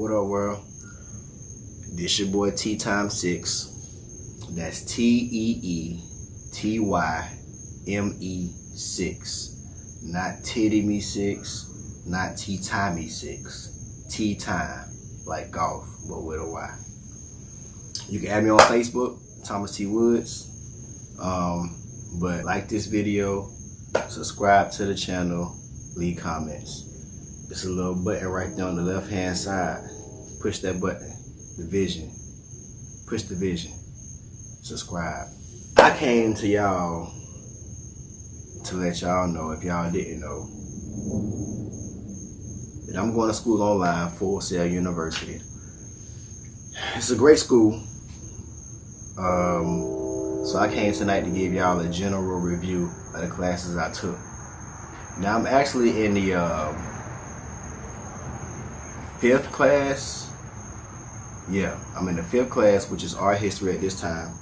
What up, world? This your boy T times 6. That's TEETYME6. Not titty me 6, not T time me 6. T time, like golf, but with a Y. You can add me on Facebook, Thomas T Woods. But like this video, subscribe to the channel, leave comments. It's a little button right there on the left hand side. Push that button, the vision. Push the vision, subscribe. I came to y'all to let y'all know, if y'all didn't know, that I'm going to school online, Full Sail University. It's a great school. So I came tonight to give y'all a general review of the classes I took. Now I'm actually in the 5th class. Yeah, I'm in the 5th class, which is art history at this time.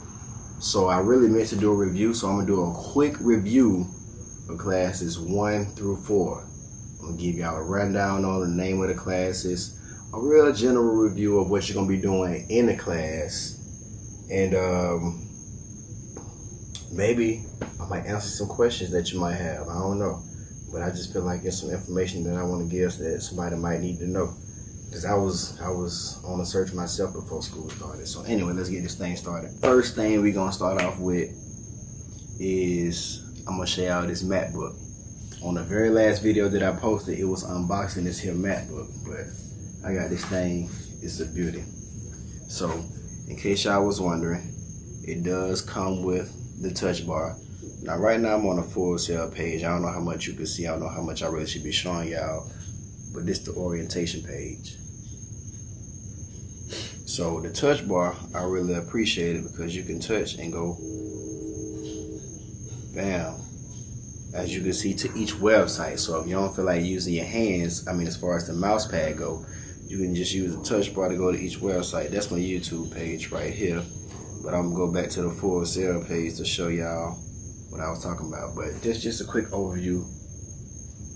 So I really meant to do a review, so I'm gonna do a quick review of classes 1 through 4. I'm gonna give y'all a rundown on the name of the classes, a real general review of what you're gonna be doing in the class, and maybe I might answer some questions that you might have. I don't know, but I just feel like it's some information that I want to give that somebody might need to know. Because I was on a search myself before school started. So anyway, let's get this thing started. First thing we're gonna start off with is I'm gonna show y'all this MacBook. On the very last video that I posted, it was unboxing this here MacBook, but I got this thing. It's a beauty. So in case y'all was wondering, it does come with the touch bar. Now right now I'm on a Full Sail page. I don't know how much you can see. I don't know how much I really should be showing y'all, but this is the orientation page. So the touch bar, I really appreciate it because you can touch and go bam, as you can see, to each website. So if you don't feel like using your hands, I mean as far as the mouse pad go, you can just use the touch bar to go to each website. That's my YouTube page right here. But I'm gonna go back to the Full Sail page to show y'all what I was talking about. But just a quick overview,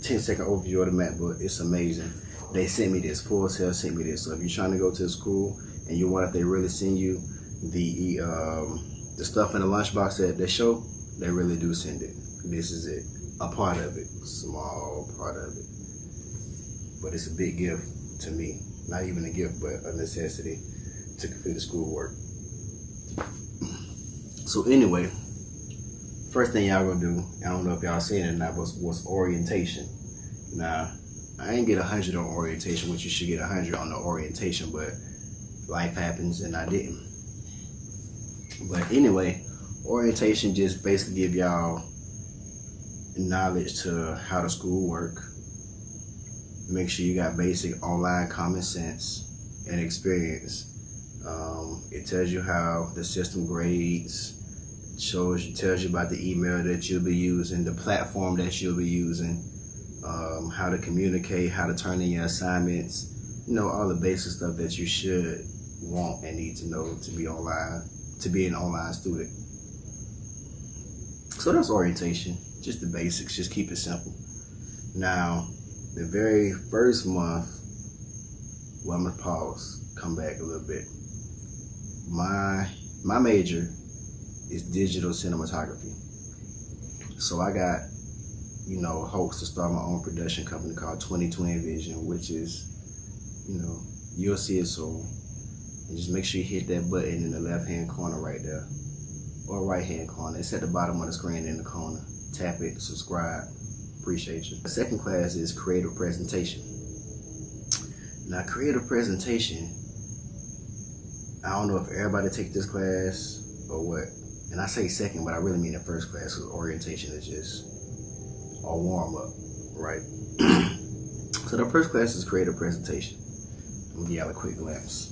10-second overview of the MacBook. It's amazing. They sent me this. Full Sail sent me this. So if you're trying to go to the school and you want, if they really send you the stuff in the lunchbox that they show, they really do send it. This is it. A part of it. Small part of it. But it's a big gift to me. Not even a gift, but a necessity to complete the schoolwork. So anyway, first thing y'all gonna do, I don't know if y'all seen it or not, was orientation. Now, I ain't get 100 on orientation, which you should get 100 on the orientation, but life happens and I didn't. But anyway, orientation just basically give y'all knowledge to how the school work. Make sure you got basic online common sense and experience. It tells you how the system grades, tells you about the email that you'll be using, the platform that you'll be using, how to communicate, how to turn in your assignments, you know, all the basic stuff that you should want and need to know to be online, to be an online student. So that's orientation, just the basics, just keep it simple. Now, the very first month, well, I'm gonna pause, come back a little bit. My major is digital cinematography. So I got, you know, hopes to start my own production company called 2020 Vision, which is, you know, you'll see it soon. And just make sure you hit that button in the left-hand corner right there, or right-hand corner. It's at the bottom of the screen in the corner. Tap it, subscribe. Appreciate you. The second class is creative presentation. Now, creative presentation, I don't know if everybody takes this class or what. And I say second, but I really mean the first class, because orientation is just a warm-up, right? So the first class is creative presentation. I'm gonna give y'all a quick glimpse.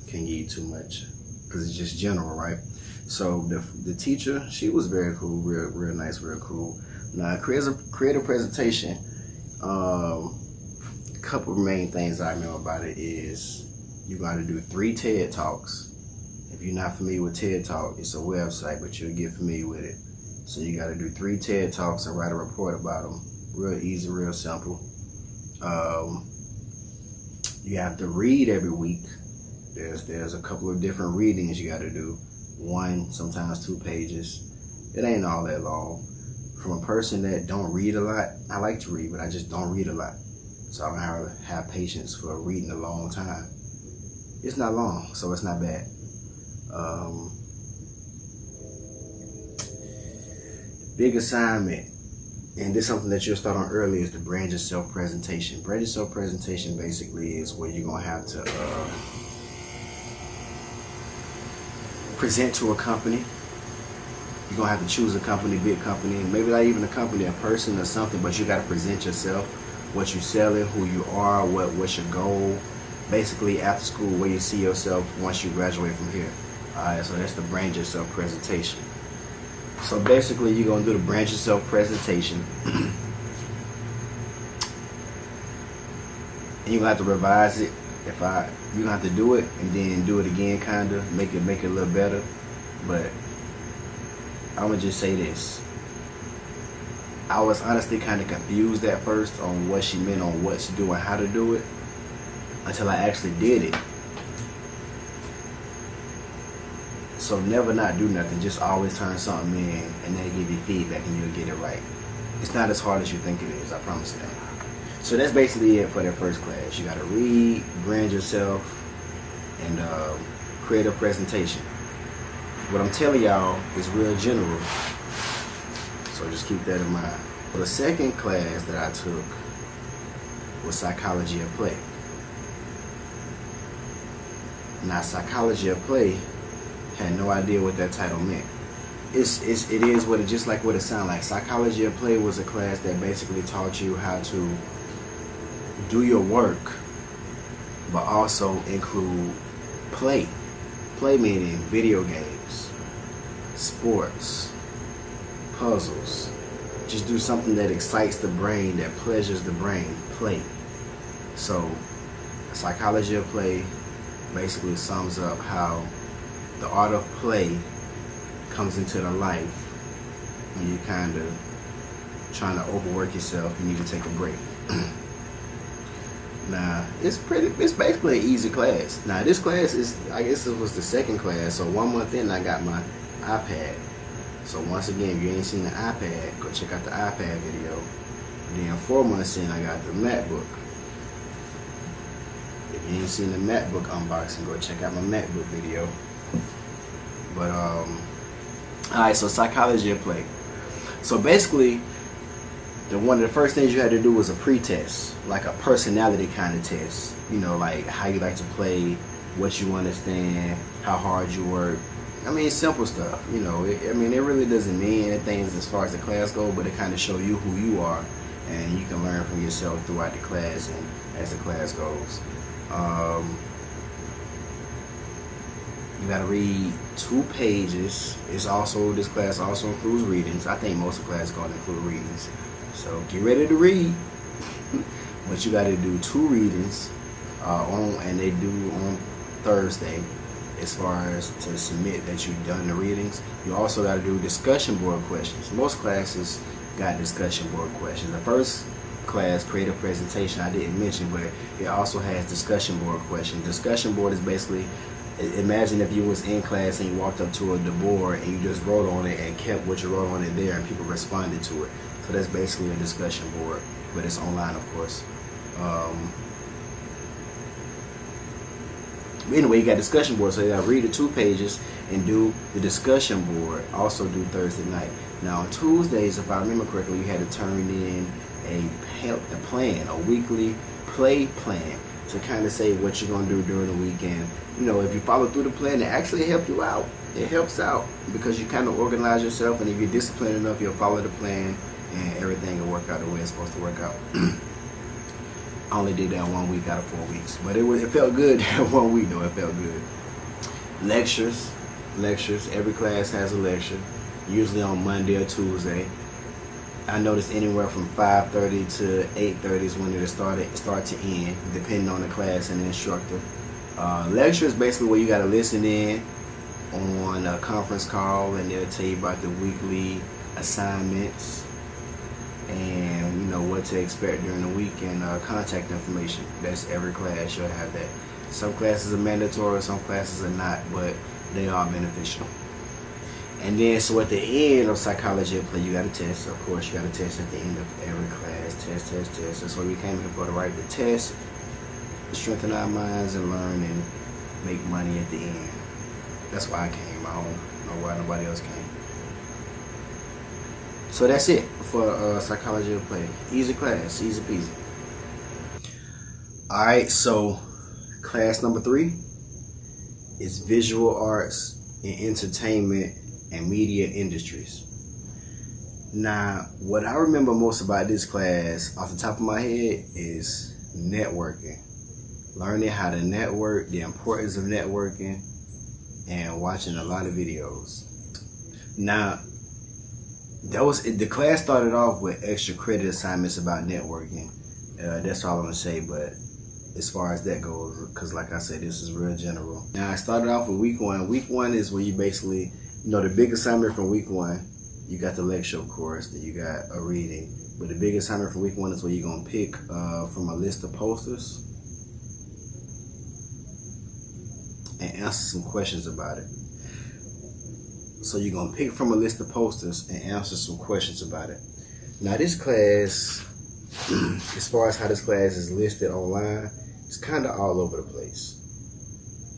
Can't give you too much, because it's just general, right? So the teacher, she was very cool, real nice, real cool. Now, creative presentation, a couple of main things I know about it is you got to do 3 TED Talks. If you're not familiar with TED Talk, it's a website, but you'll get familiar with it. So you got to do 3 TED Talks and write a report about them. Real easy, real simple. You have to read every week. There's a couple of different readings you got to do. 1, sometimes 2 pages. It ain't all that long. From a person that don't read a lot, I like to read, but I just don't read a lot. So I don't have patience for reading a long time. It's not long, so it's not bad. Big assignment, and this is something that you'll start on early, is the brand yourself presentation. Brand yourself presentation basically is where you're gonna have to present to a company. You're gonna have to choose a company, big company, maybe not even a company, a person or something, but you gotta present yourself, what you're selling, who you are, what's your goal. Basically, after school, where you see yourself once you graduate from here. Alright, so that's the brand yourself presentation. So basically, you're gonna do the brand yourself presentation, and you're gonna have to revise it. You're gonna have to do it and then do it again, kinda make it a little better. But I'm gonna just say this: I was honestly kind of confused at first on what she meant on what to do and how to do it, until I actually did it. So never not do nothing, just always turn something in and they give you feedback and you'll get it right. It's not as hard as you think it is, I promise you that. So that's basically it for that first class. You gotta read, brand yourself, and create a presentation. What I'm telling y'all is real general, so just keep that in mind. The second class that I took was psychology of play. Now, psychology of play, had no idea what that title meant. It is what it, just like what it sounds like. Psychology of play was a class that basically taught you how to do your work, but also include play. Play meaning video games, sports, puzzles. Just do something that excites the brain, that pleasures the brain. Play. So, psychology of play basically sums up how the art of play comes into the life when you kind of trying to overwork yourself. You need to take a break. Now, it's basically an easy class. Now, this class is, I guess it was the second class, so 1 month in I got my iPad. So once again, if you ain't seen the iPad, go check out the iPad video. Then 4 months in, I got the MacBook. If you ain't seen the MacBook unboxing, go check out my MacBook video. But alright, so psychology of play. So basically, one of the first things you had to do was a pre-test, like a personality kind of test. You know, like how you like to play, what you understand, how hard you work. I mean, simple stuff. You know, it really doesn't mean anything as far as the class goes, but it kind of show you who you are, and you can learn from yourself throughout the class and as the class goes. You gotta read 2 pages. This class also includes readings. I think most of the class is gonna include readings. So get ready to read. But you gotta do 2 readings and they do on Thursday, as far as to submit that you've done the readings. You also gotta do discussion board questions. Most classes got discussion board questions. The first class, creative presentation, I didn't mention, but it also has discussion board questions. Discussion board is basically, imagine if you was in class and you walked up to the board and you just wrote on it and kept what you wrote on it there and people responded to it. So that's basically a discussion board, but it's online, of course. Anyway, you got discussion board, so you got to read the 2 pages and do the discussion board. Also do Thursday night. Now on Tuesdays, if I remember correctly, you had to turn in a plan, a weekly play plan, to kind of say what you're going to do during the weekend. You know, if you follow through the plan, it actually helps you out. It helps out because you kind of organize yourself, and if you're disciplined enough, you'll follow the plan and everything will work out the way it's supposed to work out. I only did that 1 week out of 4 weeks, but it felt good that 1 week though. It felt good. Lectures. Every class has a lecture, usually on Monday or Tuesday. I noticed anywhere from 5:30 to 8:30 is when it'll start to end, depending on the class and the instructor. Lecture is basically where you got to listen in on a conference call, and they'll tell you about the weekly assignments and you know what to expect during the week, and contact information. That's every class. You'll have that. Some classes are mandatory, some classes are not, but they are beneficial. And then, so at the end of psychology of play, you got a test. Of course, you got a test at the end of every class. Test. That's what we came here for, to write the test, strengthen our minds, and learn and make money at the end. That's why I came. I don't know why nobody else came. So that's it for psychology of play. Easy class, easy peasy. All right, so class number 3 is visual arts and entertainment and media industries. Now, what I remember most about this class off the top of my head is networking. Learning how to network, the importance of networking, and watching a lot of videos. Now, the class started off with extra credit assignments about networking. That's all I'm gonna say, but as far as that goes, because like I said, this is real general. Now, I started off with week 1. Week 1 is where you basically, the big assignment from week 1, you got the lecture course, then you got a reading. But the big assignment for week 1 is where you're gonna pick from a list of posters and answer some questions about it. So you're gonna pick from a list of posters and answer some questions about it. Now this class, as far as how this class is listed online, it's kind of all over the place.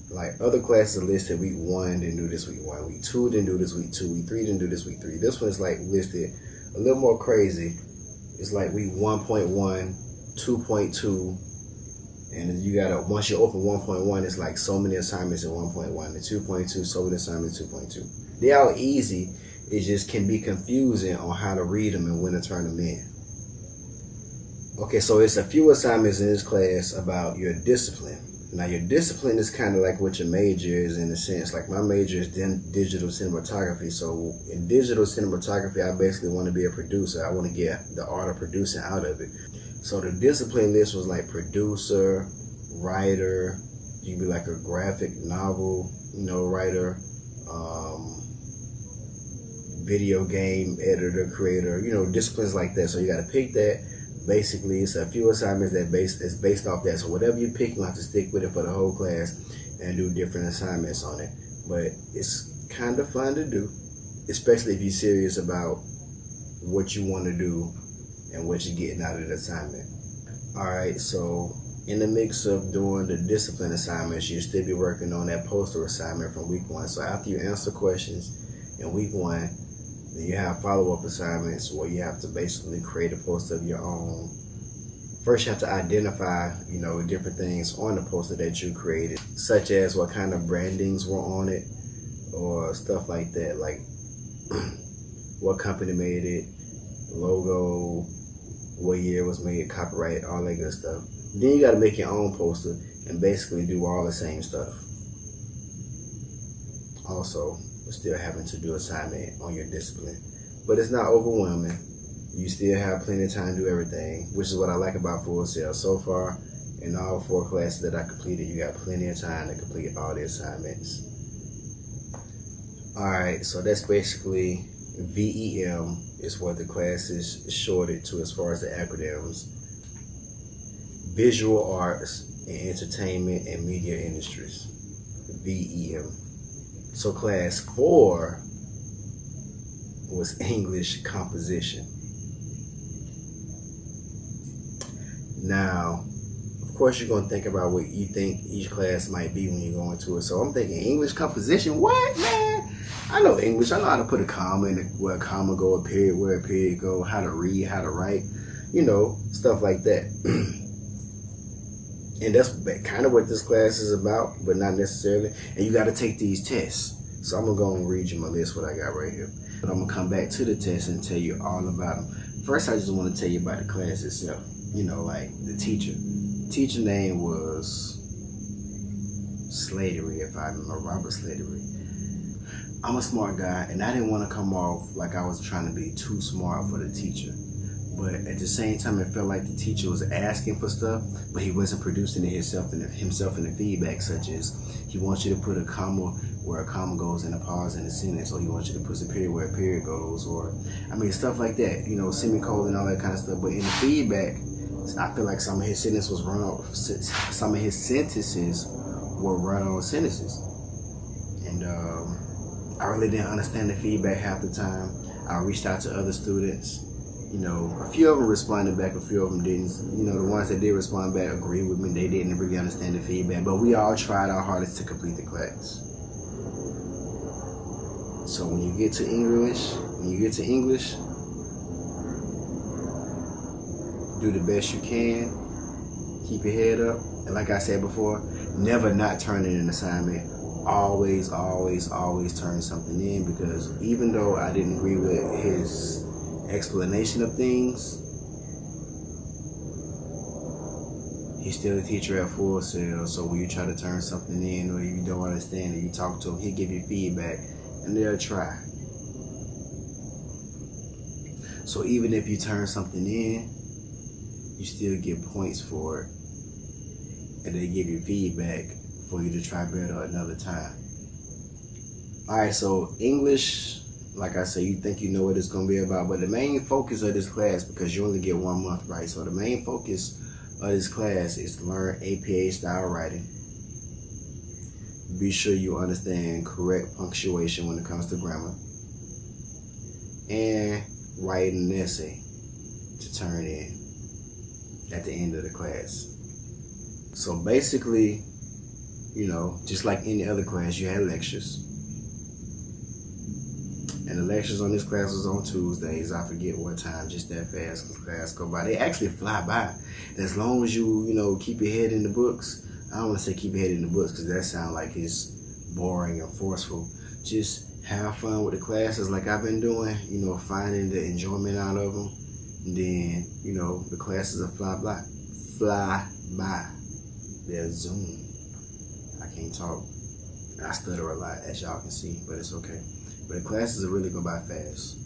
Like other classes are listed week 1, didn't do this week 1, week 2 didn't do this week 2, week 3 didn't do this week 3. This one is like listed a little more crazy. It's like week 1.1, 2.2, and you gotta, once you open 1.1, it's like so many assignments in 1.1, and 2.2, so many assignments in 2.2. They're all easy, it just can be confusing on how to read them and when to turn them in. Okay, so it's a few assignments in this class about your discipline. Now your discipline is kind of like what your major is in a sense. Like my major is digital cinematography. So in digital cinematography, I basically want to be a producer. I want to get the art of producing out of it. So the discipline list was like producer, writer, you can be like a graphic novel, writer, video game editor, creator, disciplines like that. So you got to pick that. Basically, it's a few assignments that's based off that. So whatever you pick, you have to stick with it for the whole class and do different assignments on it. But it's kind of fun to do, especially if you're serious about what you want to do and what you're getting out of the assignment. All right, so in the mix of doing the discipline assignments, you'll still be working on that poster assignment from week 1. So after you answer questions in week 1, then you have follow-up assignments where you have to basically create a poster of your own. First, you have to identify, different things on the poster that you created, such as what kind of brandings were on it or stuff like that, like what company made it, logo, what year it was made, copyright, all that good stuff. Then you got to make your own poster and basically do all the same stuff. Also, still having to do assignment on your discipline, but it's not overwhelming. You still have plenty of time to do everything, which is what I like about Full Sail. So far, in all 4 classes that I completed, you got plenty of time to complete all the assignments. All right, so that's basically V.E.M. is what the class is shorted to as far as the acronyms. Visual Arts and Entertainment and Media Industries, V.E.M. So class 4 was English composition. Now, of course, you're going to think about what you think each class might be when you go into it. So I'm thinking English composition, what, man? I know English. I know how to put a comma in where a comma go, a period where a period go, how to read, how to write, stuff like that. And that's kind of what this class is about, but not necessarily. And you got to take these tests. So I'm going to go and read you my list, what I got right here. But I'm going to come back to the test and tell you all about them. First, I just want to tell you about the class itself. Like the teacher. Teacher name was Slatery, if I remember, Robert Slatery. I'm a smart guy, and I didn't want to come off like I was trying to be too smart for the teacher. but at the same time, it felt like the teacher was asking for stuff, but he wasn't producing it himself in the feedback, such as he wants you to put a comma where a comma goes and a pause in a sentence, or he wants you to put a period where a period goes, or I mean stuff like that, you know, semicolon, all that kind of stuff. But in the feedback, I feel like some of his sentences were run-on sentences, and I really didn't understand the feedback half the time. I reached out to other students. You know, a few of them responded back, a few of them didn't. You know, the ones that did respond back agreed with me. They didn't really understand the feedback, but we all tried our hardest to complete the class. So when you get to English, do the best you can. Keep your head up. And like I said before, never not turn in an assignment. Always turn something in, because even though I didn't agree with his explanation of things, he's still a teacher at Full Sail. So when you try to turn something in, or you don't understand it, you talk to him, he'll give you feedback, and they'll try. So even if you turn something in, you still get points for it, and they give you feedback for you to try better another time. Alright, so English, like I said, you think you know what it's going to be about, but the main focus of this class, because you only get 1 month, right? So the main focus of this class is to learn APA style writing. Be sure you understand correct punctuation when it comes to grammar, and write an essay to turn in at the end of the class. So basically, you know, just like any other class, you had lectures. And the lectures on this class was on Tuesdays. I forget what time, just that fast, because class go by. They actually fly by. As long as you know, keep your head in the books. I don't want to say keep your head in the books, because that sounds like it's boring and forceful. Just have fun with the classes like I've been doing, you know, finding the enjoyment out of them. And then, you know, the classes will fly by. They'll zoom. I can't talk. I stutter a lot, as y'all can see, but it's okay. But the classes will really go by fast.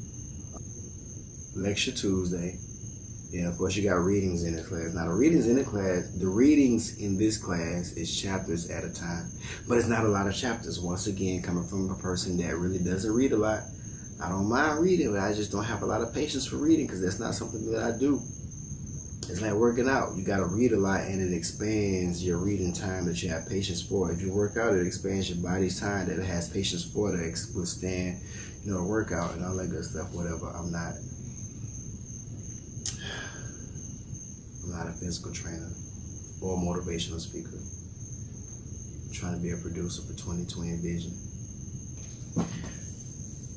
Lecture Tuesday. Then of course you got readings in the class. Now the readings in this class is chapters at a time. But it's not a lot of chapters. Once again, coming from a person that really doesn't read a lot. I don't mind reading, but I just don't have a lot of patience for reading, because that's not something that I do. It's like working out. You got to read a lot, and it expands your reading time that you have patience for. If you work out, it expands your body's time that it has patience for to withstand, you know, a workout and all that good stuff, whatever. I'm not a physical trainer or a motivational speaker. I'm trying to be a producer for 2020 Vision.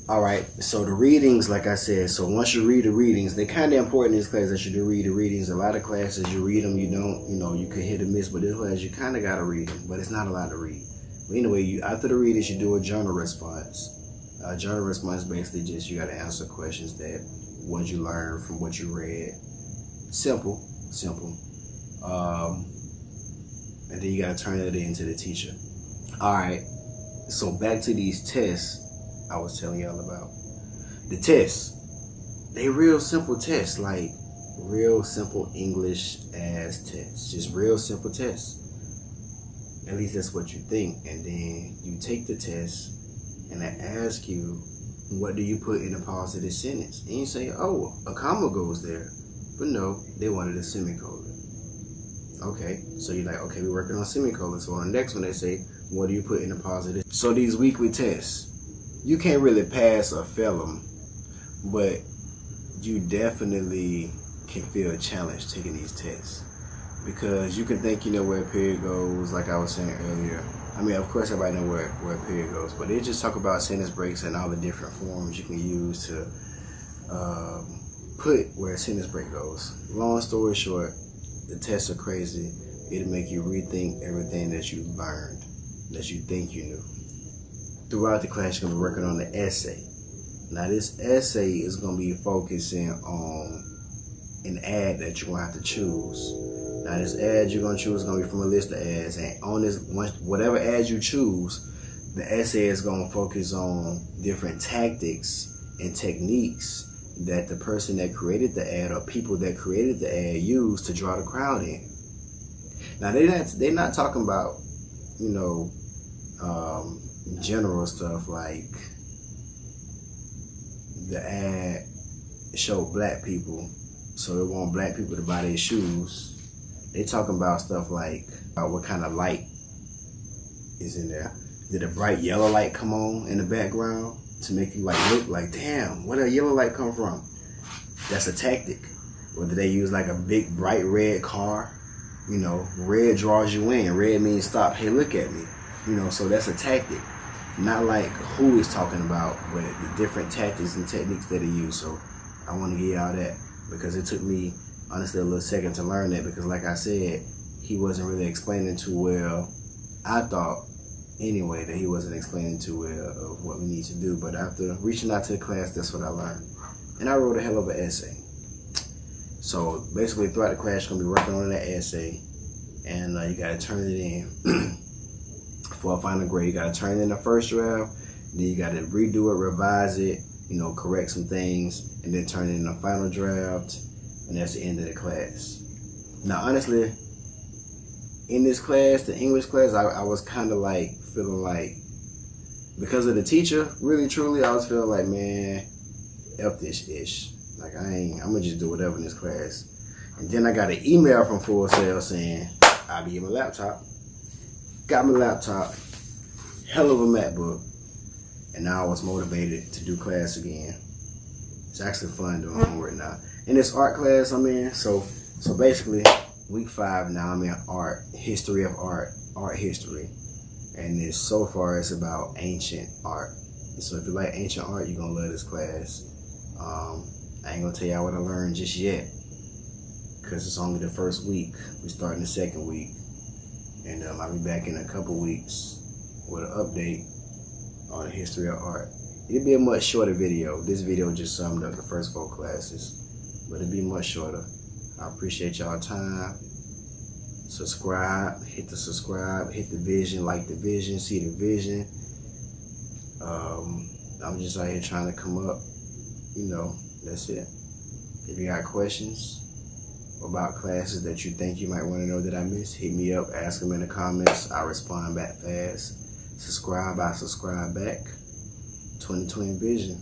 All right, so the readings, like I said, so once you read the readings, they're kind of important in this class that you do read the readings. A lot of classes, you read them, you don't, you know, you could hit or miss, but this class, you kind of got to read them, but it's not a lot to read. But anyway, after the readings, you do a journal response. Journal response basically just, you got to answer questions that, what you learned from what you read. Simple. And then you got to turn it in to the teacher. All right, so back to these tests I was telling y'all about. The tests, they real simple tests, like real simple English as tests, just real simple tests. At least that's what you think. And then you take the test and they ask you, what do you put in the positive sentence? And you say, oh, a comma goes there. But no, they wanted a semicolon. Okay, so you're like, okay, we're working on semicolons. So on the next one, they say, what do you put in the positive? So these weekly tests, you can't really pass or fail them, but you definitely can feel a challenge taking these tests, because you can think you know where a period goes, like I was saying earlier. I mean, of course, everybody knows where a period goes, but they just talk about sentence breaks and all the different forms you can use to put where a sentence break goes. Long story short, the tests are crazy. It'll make you rethink everything that you learned, that you think you knew. Throughout the class, you're going to be working on the essay. Now, this essay is going to be focusing on an ad that you're going to have to choose. Now, this ad you're going to choose is going to be from a list of ads. And on this, whatever ad you choose, the essay is going to focus on different tactics and techniques that the person that created the ad or people that created the ad used to draw the crowd in. Now they're not talking about, you know, general stuff like the ad showed black people, so they want black people to buy their shoes. They talking about stuff like what kind of light is in there. Did a bright yellow light come on in the background to make you like look like, damn, where did a yellow light come from? That's a tactic. Or did they use like a big bright red car? You know, red draws you in. Red means stop. Hey, look at me. You know, so that's a tactic. Not like who is talking about, but the different tactics and techniques that they use. So I want to give y'all that because it took me, honestly, a little second to learn that because like I said, he wasn't really explaining too well. I thought, anyway, that he wasn't explaining too well of what we need to do. But after reaching out to the class, that's what I learned. And I wrote a hell of an essay. So basically throughout the class, you're going to be working on that essay. And you got to turn it in for a final grade. You got to turn it in the first draft. Then you got to redo it, revise it, you know, correct some things. And then turn it in the final draft. And that's the end of the class. Now, honestly, in this class, the English class, I was kind of like feeling like, because of the teacher, really truly, I was feeling like, man, F this ish. Like I'm gonna just do whatever in this class. And then I got an email from Full Sail saying, I'll be in my laptop. Got my laptop, hell of a MacBook, and now I was motivated to do class again. It's actually fun doing homework now. In this art class I'm in, so basically, week 5 now, I'm in art, history of art, art history. And so far it's about ancient art. And so if you like ancient art, you're gonna love this class. I ain't gonna tell y'all what I learned just yet, because it's only the first week. We're starting the second week. And I'll be back in a couple weeks with an update on the history of art. It'll be a much shorter video. This video just summed up the first 4 classes, but it'll be much shorter. I appreciate y'all time. Subscribe, hit the subscribe, hit the vision, like the vision, see the vision. I'm just out here trying to come up, you know, that's it. If you got questions about classes that you think you might want to know that I missed, hit me up, ask them in the comments. I respond back fast. Subscribe, I subscribe back. 2020 Vision.